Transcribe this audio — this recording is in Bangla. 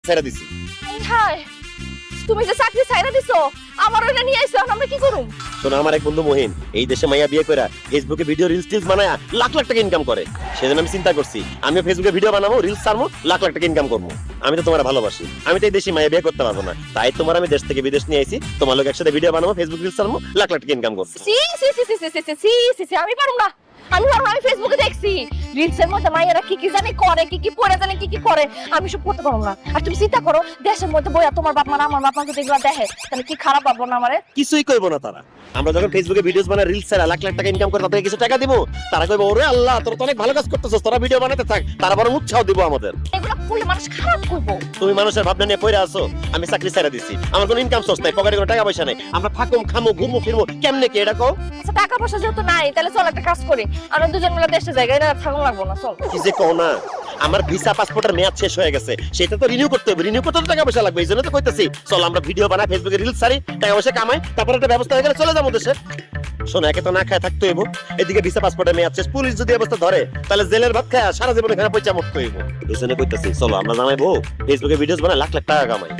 ছেড়ে দিছি। হায়, তুমি যে চাকরি ছাইরা দিছো আমার ওটা নিয়ে আইছো, এখন আমরা কি করুম? শোনো, আমার এক বন্ধু মহিন এই দেশে মাইয়া বিয়ে করে ফেসবুকে ভিডিও রিলস টিলস বানায় লাখ লাখ টাকা ইনকাম করে। সেজন্য আমি চিন্তা করছি আমিও ফেসবুকে ভিডিও বানাবো, রিলস ছাড়বো, লাখ লাখ টাকা ইনকাম করবো। আমি তো তোমার ভালোবাসি, আমি তো এই দেশে মাইয়া বিয়ে করতে পারবো না, তাই তোমার আমি দেশ থেকে বিদেশ নিয়ে আইছি, তোমার লোক একসাথে ভিডিও বানাবো, ফেসবুক রিলস ছাড়বো, লাখ লাখ টাকা ইনকাম করবো। সি সি সি সি সি সি সি সি সি, আমি পারুম না, আমি পারুম না। আমি ফেসবুকে দেখছি রিলসের মধ্যে মাইয়ারা কি কি জানি করে, কি কি পরে জানি কি কি করে, আমি সব করতে পারবো না। আর তুমি চিন্তা করো, দেশের মধ্যে বইয়া তোমার বাপ মা আমার বাপ মা যদি এগুলো দেখে তাহলে কি খারাপ ভাববো না আমারে? কিছুই কইবো না তারা। আমরা যখন ফেসবুকে ভিডিওস বানাই, রিলস ছাড়া লাখ লাখ টাকা ইনকাম করে, তাদের কিছু টাকা দিব, তারা কইবো ওরে আল্লাহ তোরা তো অনেক ভালো কাজ করতেছস, তোরা ভিডিও বানাতে থাক, তারা বড় উৎসাহ দিব আমাদের। এগুলো করলে মানুষ খারাপ করবো। তুমি মানুষের ভাবনা নিয়ে পড়ে আছো, আমি চাকরি ছেড়ে দিছি, আমার কোনো ইনকাম সোর্স নাই, পকেটে কোনো টাকা পয়সা নাই, আমরা থাকুম খামু ঘুরবো ফিরবো কেমনে কি এটা কও? আচ্ছা, টাকা পয়সা যেহেতু নাই তাহলে চল একটা কাজ করি, আমরা দুজন মিলে দেশে যাই, এটা থাকুন লাগবো না, চল। কি যে কও না, আমার ভিসা পাসপোর্টের মেয়াদ শেষ হয়ে গেছে, সেটা তো রিনিউ করতে হবে, রিনিউ করতে তো টাকা পয়সা লাগবে, এই জন্য তো কইতাছি চল আমরা ভিডিও বানাই, ফেসবুকে রিলস ছাড়ি, টাকা পয়সা কামাই, তারপর একটা ব্যবস্থা হয়ে গেলে চলে যাবো দেশে। শোনো, একে তো না খায় থাকতে হইব, এদিকে ভিসা পাসপোর্টের মেয়াদ শেষ, পুলিশ যদি অবস্থা ধরে তাহলে জেলের ভাত খায় সারা জীবন এখানে পয়সা মরতে হইব। এই জন্য কইতাছি চলো আমরা জামাইবো ফেসবুকে ভিডিওস বানাই, লাখ লাখ টাকা কামাই।